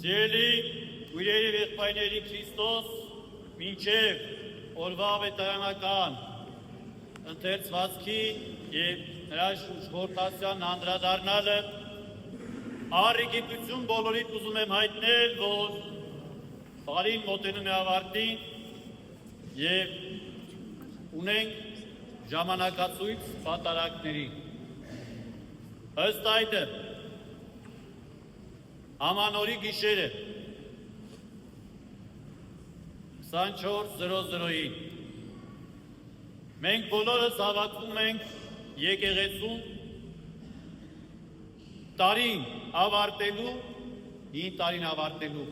Սիրելի ուրերի եղբայրների Քրիստոս, մինչև օրվա ավետարանական ընթերցվածքի և նրա շուրթասյան անդրադառնալը առիգիտություն բոլորիդ ուզում եմ հայտնել, որ տարին մոտենում է ավարտին և ունենք ժամանակացույց պատարագների։ Ըստ այդը Ամանորի գիշերը 24:00-ին մենք բոլորս հավաքվում ենք եկեղեցում տարին ավարտելու, հին տարին ավարտելու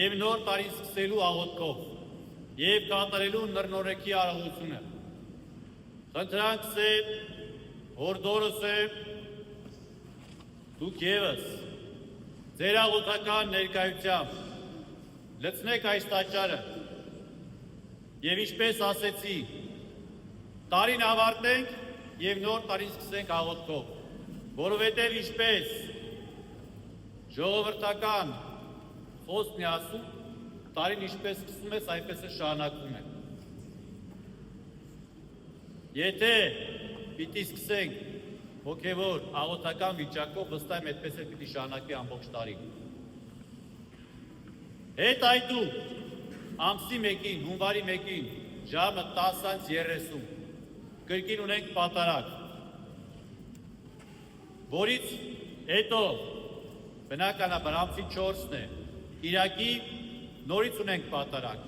և նոր տարին սկսելու աղոթքով և կատարելու նռնորեքի արարողությունը։ Խնդրանքս է, հորդորս է, դուք ևս ձեր աղոթական ներկայությամբ լցնեք այս տաճարը և ինչպես ասեցի, տարին ավարտենք և նոր տարին սկսենք աղոթքով, որովհետև ինչպես ժողովրդական խոսքն է ասում, տարին ինչպես սկսում ես, այնպես է շարունակվում է։ Եթե պիտի սկսենք հոգևոր աղոթական վիճակով, վստահ եմ այդպես էլ պիտի շարունակվի ամբողջ տարին։ Հետայդու ամսի 1-ին, հունվարի 1-ին, ժամը 10:30 կրկին ունենք պատարագ, որից հետո բնականաբար ամսի 4-ն է, Կիրակի նորից ունենք պատարագ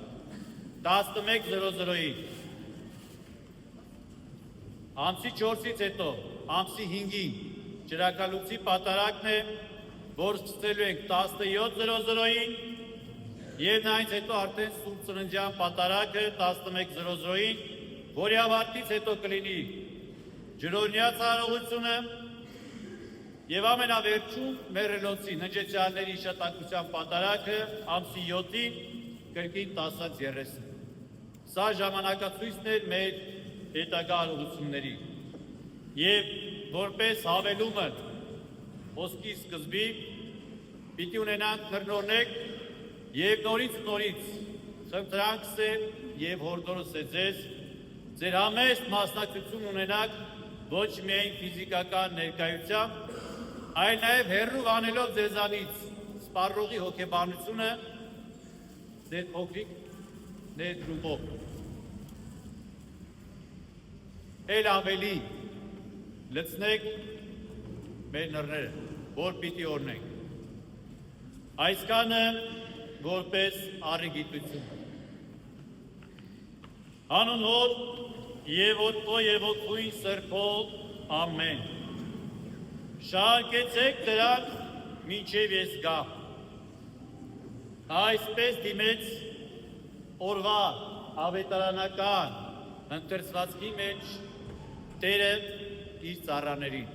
11:00-ին, ամսի 4-ից հետո ամսի 5-ին ճրագալույցի պատարագն է, որ սկսելու ենք 17:00-ին և նայից հետո արդեն Սուրբ Ծննդյան պատարագը 11:00-ին, որի ավարտից հետո կլինի ջրօրյա ծառայությունը և ամենավերջում մեռելոցի ննջեցյալների հիշատակության պատարագը ամսի 7-ին կրկին 10:30։ Սա ժամանակացույցն էր մեր հետագա արարողությունների և որպես հավելումը խոսքի սկզբի պիտի ունենանք նռնորեք և նորից խնդրանքս է և հորդորս է ձեր համեստ մասնակցություն ունենաք ոչ միայն ֆիզիկական ներկայությամբ, այլ նաև հեռու անելով ձեզանից սպառողի հոգեբանությունը ձեր փոքրիկ ներդրումով։ Էլ ավելի լցնեք մեր նռները, որ պիտի օրնենք։ Այսքանը որպես առիգիտություն։ Հանուն Հոր և Որդու և Որդուին Սրբո, ամեն։ Շարքեցեք դրանք մինչև ես գամ։ Այսպես դիմեց օրվա ավետարանական ընթերցվածքի մեջ Տերը իր ծառաներին։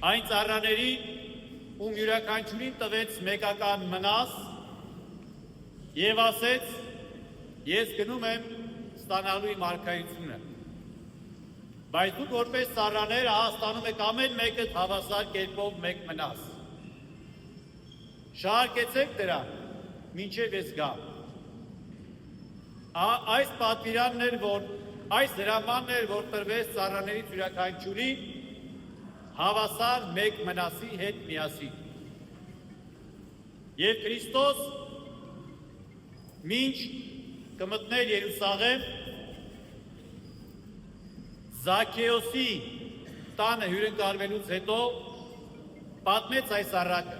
Այն ծառաներին, ում յուրաքանչյուրին տվեց մեկական մնաս և ասեց, ես գնում եմ ստանալու իմ արքայությունը։ Բայց դուք որպես ծառաներ ստանում եք ամեն մեկը հավասար կերպով մեկ մնաս։ Շարքեցեք դրան, մինչև ես գամ։ Այս պատվիրանն էր, այս հրամանն էր, որ տրվեց ծառաներից յուրաքանչյուրին հավասար մեկ մնասի հետ միասին։ Եվ Քրիստոս մինչ կմտներ Երուսաղեմ, Զաքեոսի տանը հյուրընկալվելուց հետո պատմեց այս առակը։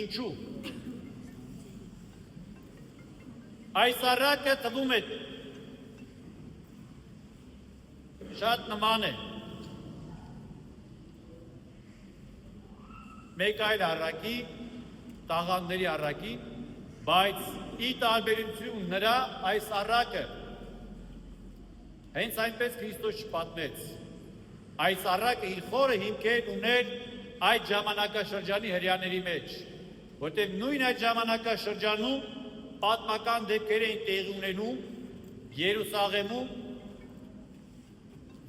Ինչու։ Այս առակը թվում է շատ նման է մեկ այլ առակի, տաղանդների առակի, բայց ի տարբերություն նրա այս առակը հենց այնպես Քրիստոս չպատմեց։ Այս առակը իր խորը հիմքեր ուներ այդ ժամանակաշրջանի հրեաների մեջ, որտեղ նույն այդ ժամանակաշրջանում պատմական դեպքեր էին տեղի ունենում Երուսաղեմում,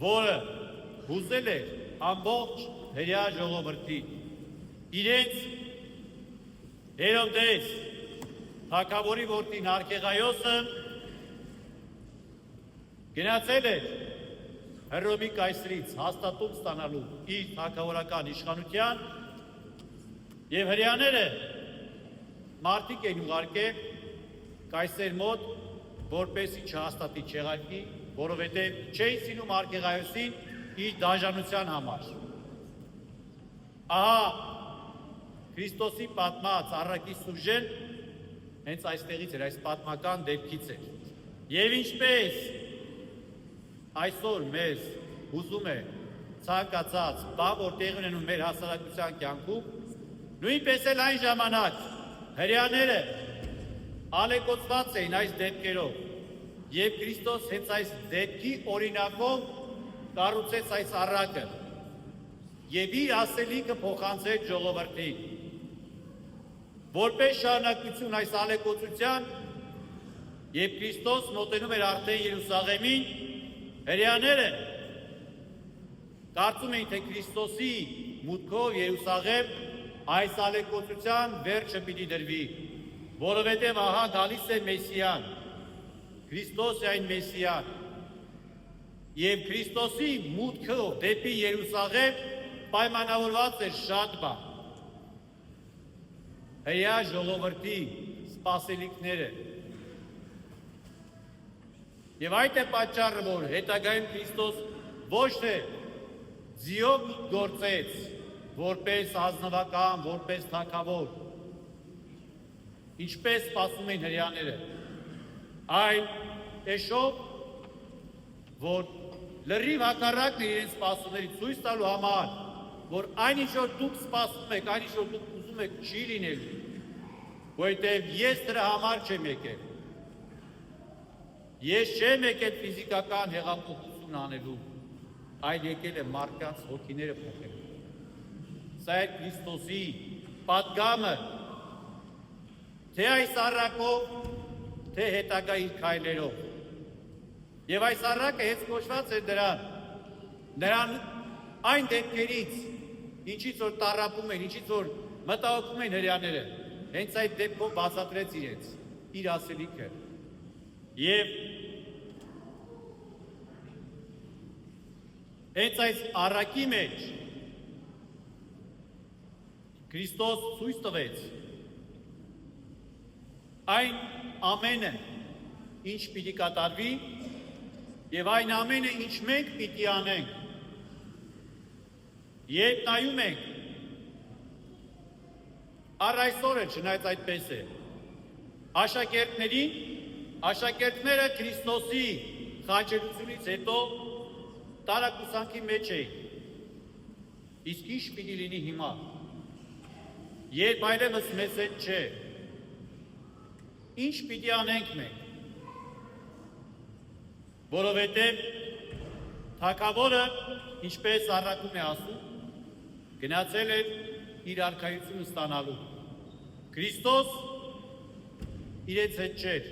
որը հուզել էր ամբողջ հրեա ժողովրդին իրենց Հերովդես, թագավորի որդին Արքեղայոսը գնացել էր Հռոմի կայսրից հաստատում ստանալու իր թագավորական իշխանության եւ հրեաները մարդիկ էին ուղարկել կայսեր մոտ, որպեսի չհաստատի չեղարկի, որովհետև չէին սիրում Արքեղայոսին իր դաժանության համար։ Ահա Քրիստոսի պատմած առակի սուժեն հենց այստեղից էր, այս պատմական դեպքից էր։ Եվ ինչպես այսօր մեզ հուզում է ցանկացած բան, որ տեղի ունենում մեր հասարակության կյանքում, նույնպես էլ այն ժամանակ հրեաները ալեկոծված էին այս դեպքերով եւ Քրիստոս հենց այս դեպքի օրինակով կառուցեց այս առակը եւ իր ասելիքը փոխանցեց ժողովրդին, որպես շարունակություն այս ալեկոծության, եւ Քրիստոս մոտենում էր արդեն Երուսաղեմին, հրեաները կարծում էին, թե Քրիստոսի մուտքով Երուսաղեմ այս ալեկոծության վերջը պիտի դրվի, որովհետև ահա գալիս է Մեսիան, Քրիստոս է այն Մեսիան, եւ Քրիստոսի մուտքով դեպի Երուսաղեմ պայմանավորված էր շատ բան։ Հրեա ժողովրդի սպասելիքները։ Եվ այդ է պատճառը, որ հետագայում Քրիստոս ոչ թե ձիով գործեց, որպես ազնվական, որպես թագավոր, ինչպես սպասում էին հրեաները, այլ էշով, որ լրիվ հակառակն է իրենց սպասումների ցույց տալու համար, որ այն ինչ որ դուք սպասում եք, այն ինչ որ դուք ուզում եք չի լինելու, որովհետև ես դրա համար չեմ եկել։ Ես չեմ եկել ֆիզիկական հեղափոխություն անելու, այլ եկել է մարդկանց հոգիները փոխելու։ Սա է Քրիստոսի պատգամը, թե այս առակով, թե հետագա իր քայլերով։ Եվ այս առակը հենց կոչված է նրան այն դեպքերից, ինչից որ տառապում են, ինչից որ մտահոգում են հրեաները, հենց այդ դեպքով բացատրեց իրենց, իր ասելիքը։ Եվ հենց այս առակի մեջ Քրիստոս ցույց տվեց այն ամենը, ինչ պիտի կատարվի, եւ այն ամենը, ինչ մենք պիտի անենք։ Երբ նայում ենք, առ այսօր է, չնայած այդպես է, աշակերտները Քրիստոսի խաչելությունից հետո տարակուսանքի մեջ էին։ Իսկ ինչ պիտի լինի հիմա, երբ այլևս մեզ հետ չէ, ինչ պիտի անենք մենք, որովհետև թագավորը, ինչպես առակում է ասում, գնացել էր իր արքայությունը ստանալու։ Քրիստոս իրենց հետ չէր։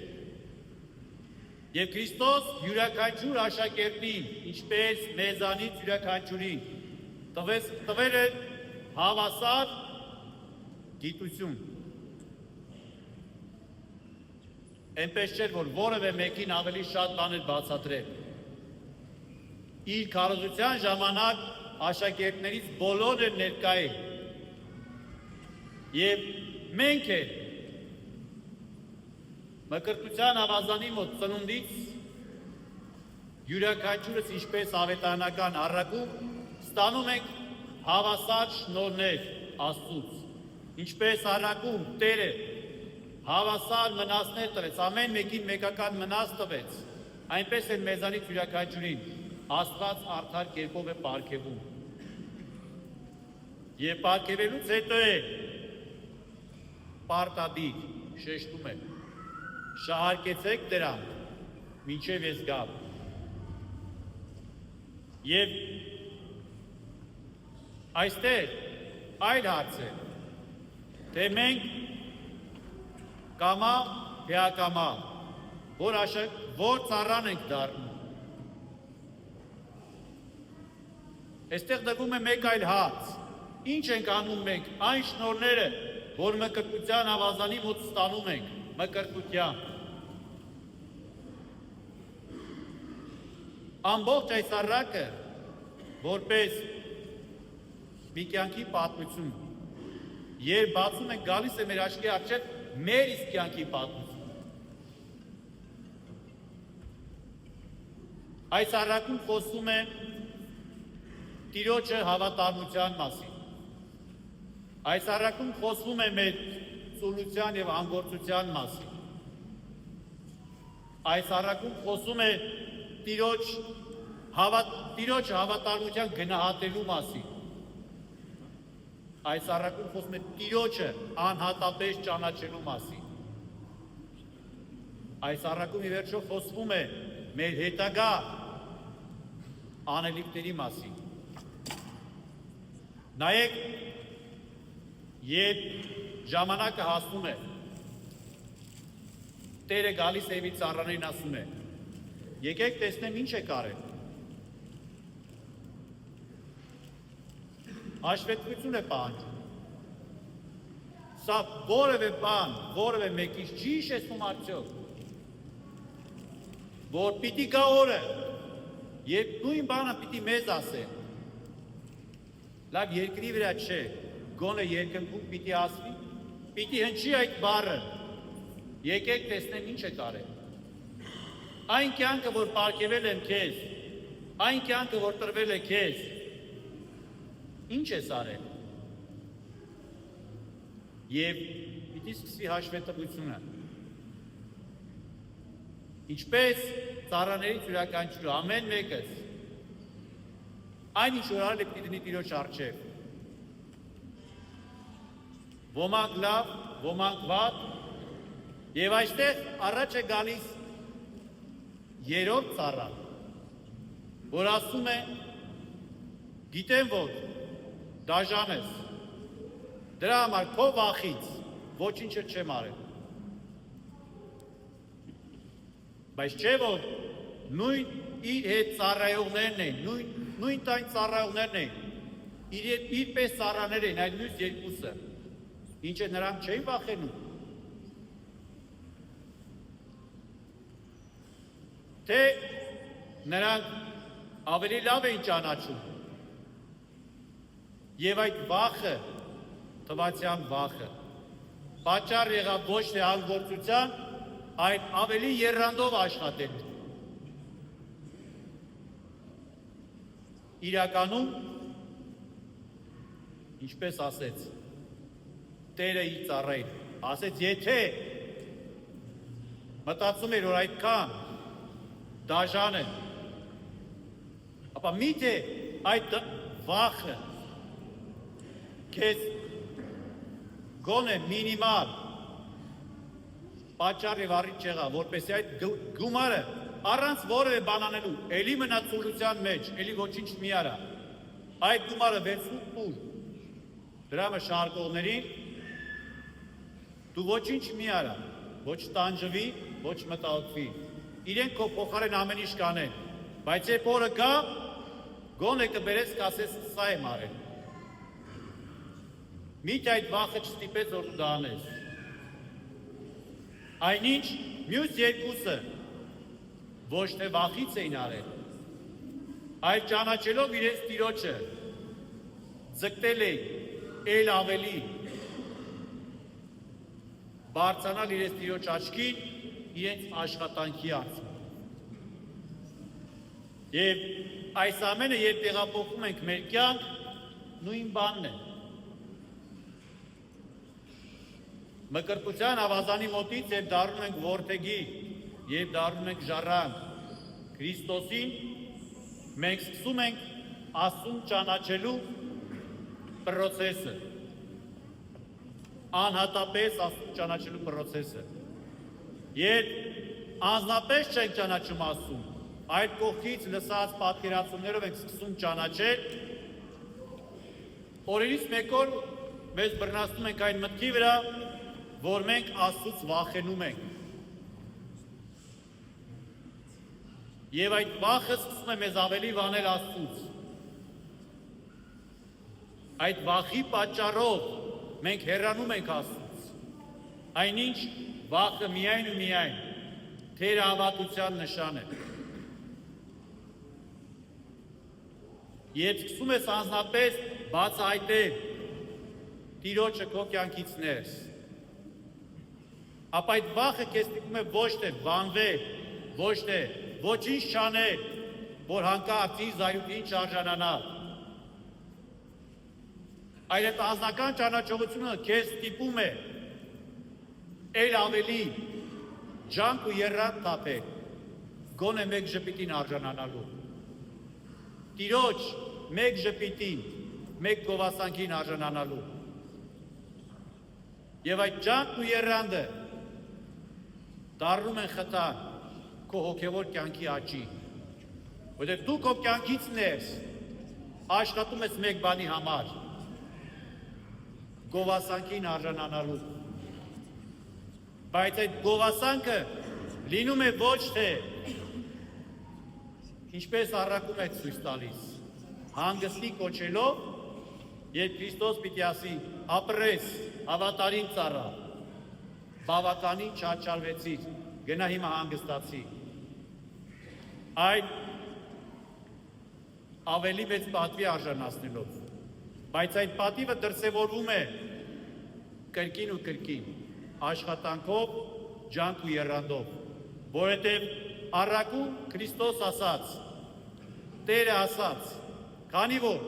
Եվ Քրիստոս յուրաքանչյուր աշակերտին, ինչպես մեզանից յուրաքանչյուրին, տվել է հավասար գիտություն։ Այնպես չէր, որ որևէ մեկին ավելի շատ բան էր բացատրել։ Իր քարոզության ժամանակ աշակերտներից բոլորը ներկա էին։ Եվ մենք էլ մկրտության ավազանի մոտ ծնունդից յուրաքանչյուրս ինչպես ավետարանական առակում ստանում ենք հավասար շնորհներ Աստծուց, ինչպես առակում Տերը հավասար մնացներ տվեց, ամեն մեկին մեկական մնաց տվեց, այնպես էլ մեզանից յուրաքանչյուրին Աստված արդար կերպով է պարգևում։ Եվ պարգևելուց հետո է պարտադիր, շեշտում է, շահարկեցեք դրան, մինչև ես գամ։ Եվ այստեղ այլ հարց է, թե մենք կամա, թե ակամա, որ ծառան ենք դառնում։ Այստեղ դրվում է մեկ այլ հարց, ինչ ենք անում մենք այն շնորհները, որ մկրտության ավազանի մոտ ստանում ենք, մկրտության։ Ամբողջ այս առակը, որպես մի կյանքի պատմություն, երբ բացում ենք գալիս է մեր աչքի առջև մեր իսկ կյանքի պատմություն։ Այս առակում խոսում է Տիրոջը հավատարմության մասին։ Այս առակում խոսում է մեր ծուլության և անգործության մասին։ Այս առակում խոսում է Տիրոջ հավատարմության գնահատելու մասին։ Այս առակում խոսում է Տիրոջը անհատապես ճանաչելու մասին։ Այս առակում ի վերջո խոսվում է մեր հետագա անելիքների մասին։ Նայեք, երբ ժամանակը հասնում է, Տերը գալիս է իր ծառաներին ասում է. եկեք տեսնեմ ինչ եք արել։ Հաշվետվություն է պահանջում։ Սա որևէ բան, որևէ մեկից չի հիշեցնում արդյոք, որ պիտի գա օրը, երբ նույն բանը պիտի մեզ ասեն։ Լավ երկրի վրա չէ, գոնե երկնքում պիտի ասվի, պիտի հնչի այդ բառը, եկեք տեսնեմ ինչ եք արել։ Այն կյանքը, որ պարգևել եմ քեզ, այն կյանքը, որ տրվել է քեզ, ինչ ես արել։ Եվ պիտի սկսի հաշվետվությունը։ Ինչպես ծառաներից յուրաքանչյուրը ամեն մեկս այն ինչ որ արել է պիտի դնի Տիրոջ առջև։ Ոմանք լավ, ոմանք վատ, եւ այստեղ առաջ է գալիս երրորդ ծառան, որ ասում է. գիտեմ, որ դաժան ես, դրա համար քո վախից ոչինչը չեմ արել։ Բայց չէ որ նույն իր հետ ծառայողներն են, նույն տայն ծառայողներն են, իր պես ծառաներ են, այդ մյուս երկուսը, ինչ է նրանք չէին վախենում։ Թե նրանք ավելի լավ էին ճանաչում եւ այդ վախը, թվացյան վախը, պատճառ եղավ ոչ թե անգործության, այլ ավելի եռանդով աշխատել։ Իրականում, ինչպես ասեց Տերը իր ծառային, ասեց, եթե մտածում էր, որ այդքան դաժան է, ապա միթե այդ վախը քեզ գոնե մինիմալ պատճառ եւ առիթ չեղա, որպեսզի այդ գումարը առանց որևէ բան անելու, էլի մնաց ծուլության մեջ, էլի ոչինչ մի արա, այդ գումարը վերցնու տուր դրա մշակողներին, դու ոչինչ մի արա, ոչ տանջվի, ոչ մտահոգվի, իրենք քո փոխարեն ամեն ինչ կանեն, բայց երբ օրը գա, գոնե կբերես կասես սա եմ արել։ Միջ այդ վախը չստիպեց, որ դու դա անես։ Այնինչ մյուս երկուսը ոչ թե վախից էին արել, այլ ճանաչելով իրենց Տիրոջը, ձգտել էին էլ ավելի բարձրանալ իրենց Տիրոջ աչքին, իրենց աշխատանքի արդյունքում։ Եվ այս ամենը երբ տեղափոխում ենք մեր կյանք, նույն բանն է։ Մկրտության ավազանի մոտից երբ դառնում ենք որդեգի, երբ դառնում ենք ժառանգ Քրիստոսին, մենք սկսում ենք Աստծուն ճանաչելու պրոցեսը, անհատապես Աստծուն ճանաչելու պրոցեսը։ Երբ անձնապես չենք ճանաչում Աստծուն, այդ կողքից լսած պատկերացումներով ենք սկսում ճանաչել, օրերից մեկ օր մեզ բռնացնում ենք այն մտքի վրա, որ մենք Աստծուց վախենում ենք։ Եվ այդ վախը սկսում է մեզ ավելի վանել Աստծուց։ Այդ վախի պատճառով մենք հեռանում ենք Աստծուց։ Այնինչ վախը միայն ու միայն թերահավատության նշան է։ Երբ սկսում ես անձնապես բացահայտել Տիրոջը քո կյանքից ներս, ապա այդ վախը քեզ ստիպում է ոչ թե վանվել, ոչ թե ոչինչ չանել, որ հանկարծ իր զայրույթին չարժանանալ, այլ այդ անձնական ճանաչողությունը քեզ ստիպում է էլ ավելի ջանք ու եռանդ թափել, գոնե մեկ ժպիտին արժանանալու։ Տիրոջ մեկ ժպիտին, մեկ գովասանքին արժանանալու։ Եվ այդ ջանքն ու եռանդը դառնում են խթան քո հոգևոր կյանքի աճի, որտեղ դու քո կյանքից ներս աշխատում ես մեկ բանի համար՝ գովասանքին արժանանալու։ Բայց այդ գովասանքը լինում է ոչ թե ինչպես առակում է ցույց տալիս, հանգստի կոչելով, երբ Քրիստոս պիտի ասի ապրես, հավատարիմ ծառա, բավականին չաչալվեցիր, գնա հիմա հանգստացի։ Այն ավելի մեծ պատվի արժանացնելով, բայց այդ պատիվը դրսևորվում է կրկին ու կրկին, աշխատանքով, ջանք ու եռանդով, որովհետև առակում Քրիստոս ասաց, Տերը ասաց, քանի որ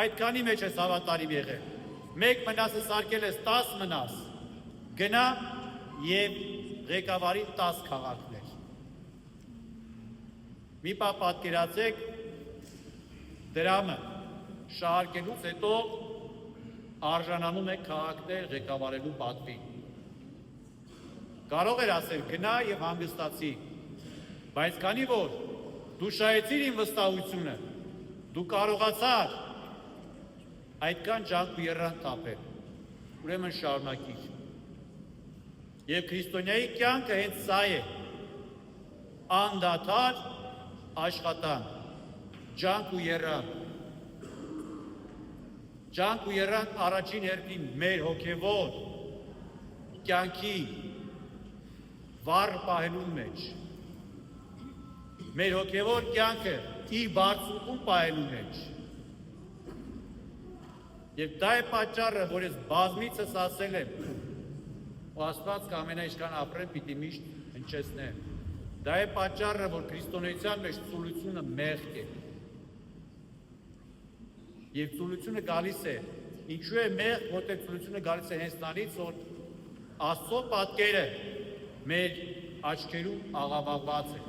այդքանի մեջ ես հավատարիմ եղել, մեկ մնասը սարքել ես 10 մնաս, գնա և ղեկավարի 10 քաղաքներ։ Մի պահ պատկերացեք դրամը շահարկելուց հետո արժանանում է քաղաքներ ղեկավարելու պատվին։ Կարող էր ասել գնա և հանգստացի, բայց քանի որ դու շահեցիր իմ վստահությունը, դու կարողացար այդքան ջանք ու եռանդ թափել, ուրեմն շարունակիր։ Եվ քրիստոնյայի կյանքը հենց սա է, անդադար աշխատանք, ջանք ու եռանդ։ Ջանք ու եռանդ առաջին հերթին մեր հոգևոր կյանքի վառ պահելու մեջ, մեր հոգևոր կյանքը իր բարձունքում պահելու մեջ։ Եվ դա է պատճառը, որ ես բազմիցս ասել եմ, ու Աստված կամենա ինչքան ապրեմ, պիտի միշտ հնչեցնեմ։ Դա է պատճառը, որ քրիստոնեության մեջ ծուլությունը մեղք է։ Եվ ծուլությունը գալիս է, ինչու է մեղք, որտեղ ծուլությունը գալիս է հենց նրանից, որ Աստծո պատկերը մեր աչքերում աղավաղված է։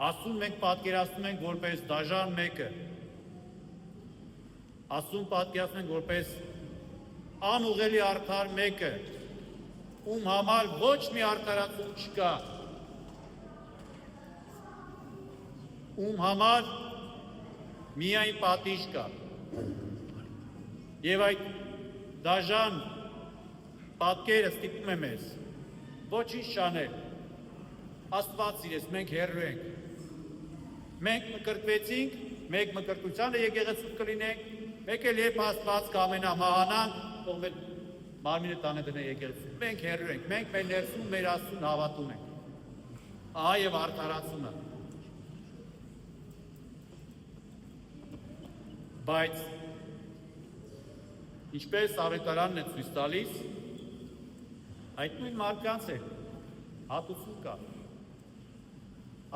Աստծուն մենք պատկերացնում ենք որպես դաժան մեկը, Աստծուն պատկերացնում ենք որպես անուղելի արդար մեկը, ում համար ոչ մի արդարացում չկա, ում համար միայն պատիժ կա։ Եվ այդ դաժան պատկերը ստիպում է մեզ ոչինչ չանել, Աստված սիրեց, մենք հեռու ենք, մենք մկրտվեցինք, մեկ մկրտությանը եկեղեցու կլինենք, մեկ էլ երբ Աստված կամենա մահանանք, թող մեր մարմինը տանը դնե եկեղեցու, մենք հեռու ենք, մենք մեր ներսում մեր Աստծուն հավատում ենք, ահա և արդարացումը։ Բայց ինչպես ավետարանն է ցույց տալիս, այդ նույն մարդկանց է հատուցում կա։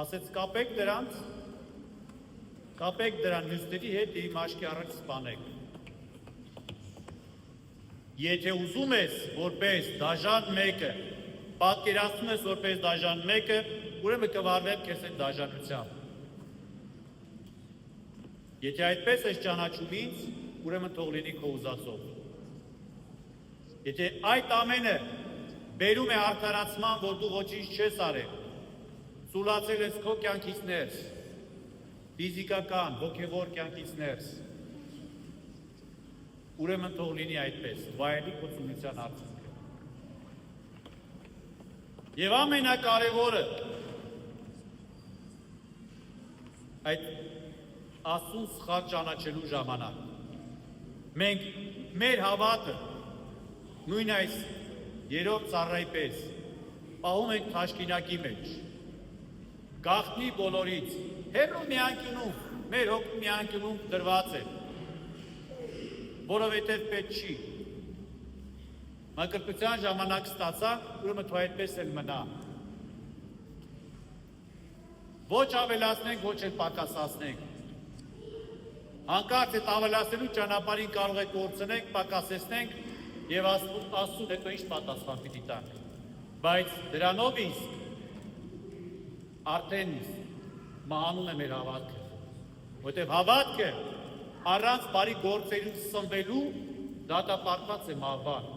Ասեց կապեք դրան հյուսների հետ իմ աչքի առաջ սպանեք։ Եթե ուզում ես որպես դաժան մեկը, պատկերացնում ես որպես դաժան մեկը, ուրեմն կվարվեմ քեզ այդ դաժանությամբ։ Եթե այդպես ես ճանաչում ինձ, ուրեմն թող լինի քո ուզածով։ Եթե այդ ամենը բերում է արդարացման, որ դու ոչինչ չես արել, ծուլացել ես քո կյանքից ներս, ֆիզիկական, հոգևոր կյանքից ներս, ուրեմն թող լինի այդպես, վայելի քո ծնության արդյունքը։ Եվ ամենակարևորը այդ Աստծուն սխալ ճանաչելու ժամանակ մենք մեր հավատը նույն այս երրորդ ծառայի պես պահում ենք թաշկինակի մեջ, գաղտնի բոլորից, հեռու մի անկյունում, մեր հոգու մի անկյունում դրված է, որովհետև պետք չի։ Մակրտության ժամանակ ստացա, ուրեմն թող այդպես էլ մնա։ Ոչ ավելացնենք, ոչ էլ պակասացնենք։ Հանկարծ այդ ավելացնելու ճանապարհին կարող է կորցնենք, պակասեցնենք եւ Աստծուն հետո ինչ պատասխան պիտի տանք։ Բայց դրանով իսկ արդեն մահանում է մեր հավատքը, որտեղ հավատքը առանց բարի գործերից սնվելու դատապարտված է մահվան,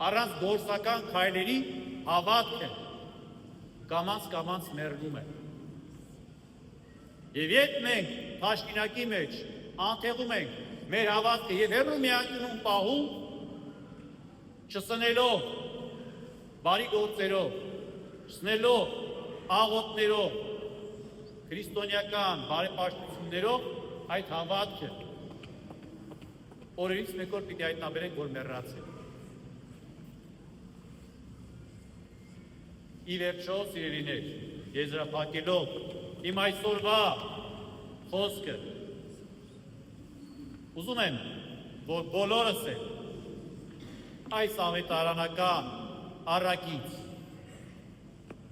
առանց գործական քայլերի հավատքը կամաց մեռնում է։ Եվ երբ մենք թաշկինակի մեջ անթեղում ենք մեր հավատքը եւ հեռու մի անկյունում պահում, չսնելով բարի գործերով, չսնելով աղոթներով, քրիստոնեական բարեպաշտություններով այդ հավատքը օրերից մեկ օր պիտի հայտնաբերենք, որ մեռած է։ Ի վերջո, սիրելիներ, եզրափակելով իմ այսօրվա խոսքը, ուզում եմ, որ բոլորս է այս ավետարանական առակից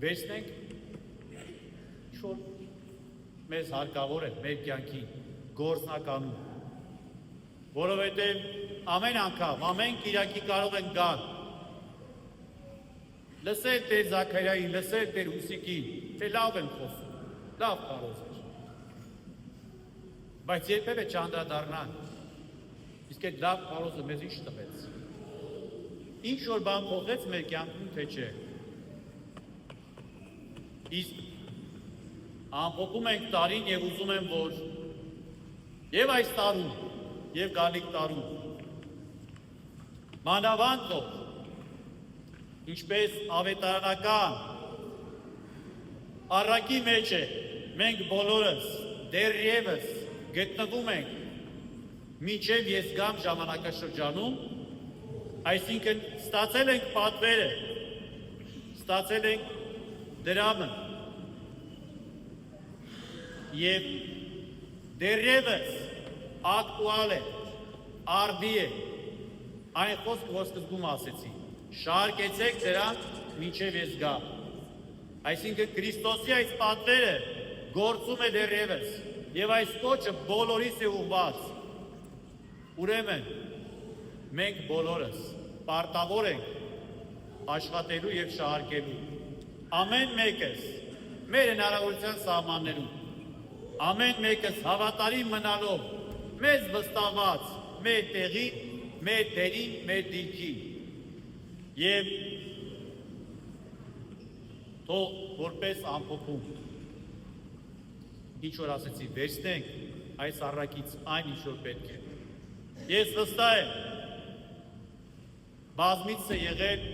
վերցնենք ինչ-որ մեզ հարկավոր է մեր կյանքի գործնականում, որովհետև ամեն անգամ, ամեն կիրակի կարող են գալ, լսել Տեր Զաքարիային, լսել Տեր Հուսիկին, թե լավ են խոսում, լավ կարոզ էր, բայց երբևէ չանդրադառնան, իսկ այդ լավ կարոզը մեզ ինչ տվեց, ինչ որ բան փոխեց մեր կյանքում, թե չէ։ Իսկ ամփոփում ենք տարին եւ ուզում եմ, որ եւ այս տարում, եւ գալիք տարում մանավանդով, ինչպես ավետարանական առակի մեջ է, մենք բոլորս դեռևս գտնվում ենք մինչև ես գամ ժամանակաշրջանում, այսինքն ստացել ենք պատվերը, ստացել ենք դրամը և դեռևս ակտուալ է, արդի է, այն խոսքը, որ սկզբում ասեցի, շարքեցեք դրան մինչև ես գամ։ Այսինքն Քրիստոսի այս պատվերը գործում է դեռևս և այս կոչը բոլորիս է ուղղված։ Ուրեմն մենք բոլորս պարտավոր ենք աշխատելու և շահարկելու, ամեն մեկս մեր հնարավորության սահմաններում, ամեն մեկս հավատարիմ մնալով մեզ վստահված մեր տեղի, մեր դերին, մեր դիրքի և թող որպես ամփոփում, ինչ որ ասեցի, վերցնենք այս առակից այն ինչ որ պետք է։ Ես վստահ եմ, բազմից է եղել,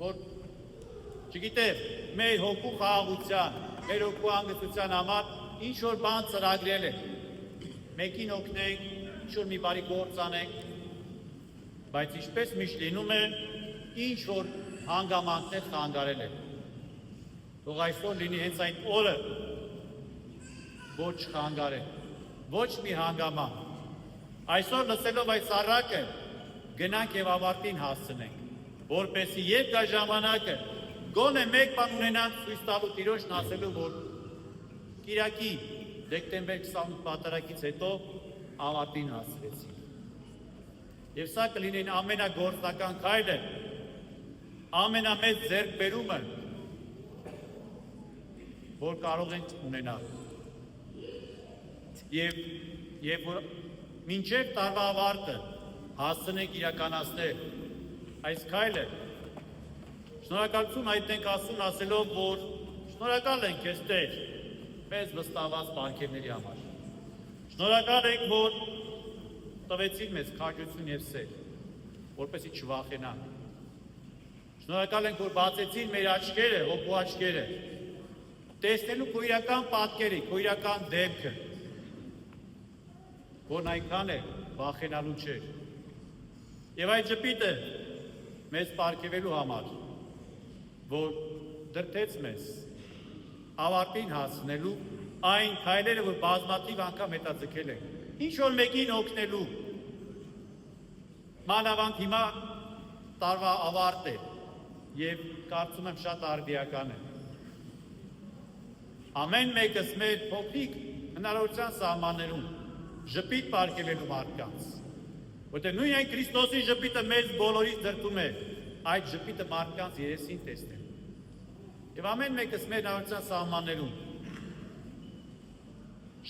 որ չգիտեմ, մեր հոգու խաղաղության, մեր հոգու հանգստության համար ինչ որ բան ծրագրել է, մեկին օգնենք, ինչ որ մի բարի գործ անենք, բայց ինչպես միշտ լինում է, ինչ որ հանգամանքներ խանգարել է։ Թող այսօր լինի հենց այն օրը, ոչ խանգարել, ոչ մի հանգամանք։ Այսօր լսելով այս առակը գնանք և ավարտին հասցնենք, որպեսզի երբ գա ժամանակը գոնե մեկ բան ունենանք ցույց տալու Տիրոջն ասելու, որ կիրակի դեկտեմբեր 28 պատարագից հետո ավարտին հասցրեցինք։ Եվ սա կլինեն ամենագործնական քայլը, ամենամեծ ձեռքբերումը, որ կարող ենք ունենալ։ Եվ որ մինչև տարվա ավարտը հասցնենք իրականացնել այս քայլը, շնորհակալություն հայտնենք Աստծուն ասելով, որ շնորհակալ ենք քեզ Տեր մեզ վստահված բանկերների համար։ Շնորհակալ ենք, որ տվեցիր մեզ քաջություն և սեր, որպեսզի չվախենանք։ Շնորհակալ ենք, որ բացեցիր մեր աչքերը, հոգու աչքերը, տեսնելու քո իրական պատկերը, քո իրական դեմքը, որն այնքան է վախենալու չէր, Եվ այդ ժպիտը մեզ պարգևելու համար, որ դրդեց մեզ ավարտին հասնելու այն քայլերը, որ բազմաթիվ անգամ հետաձգել են, ինչ որ մեկին օգնելու, մանավանդ հիմա տարվա ավարտ է և կարծում եմ շատ արդիական է։ Ամեն մեկս մեր փոքրիկ հնարավորության սահմաններում ժպիտ պարգևելու մարդկանց, որտեղ նույն այն Քրիստոսի ժպիտը մեզ բոլորից դրդում է այդ ժպիտը մարդկանց երեսին տեսնել։ Եվ ամեն մեկս մեր հնարավորության սահմաններում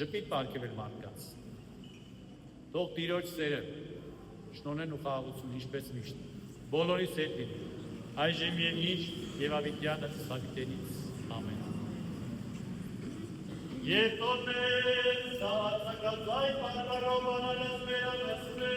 ժպիտ պարգևել մարդկանց։ Թող Տիրոջ սերը, շնորհն ու խաղաղությունը ինչպես միշտ բոլորիս հետ լինի, այժմ և միշտ և ավիտյանը Սավիտենից։ Ամեն։ Եվ թող մեզ սաղացակալ ձայն պարբարով անալս մեր անասներ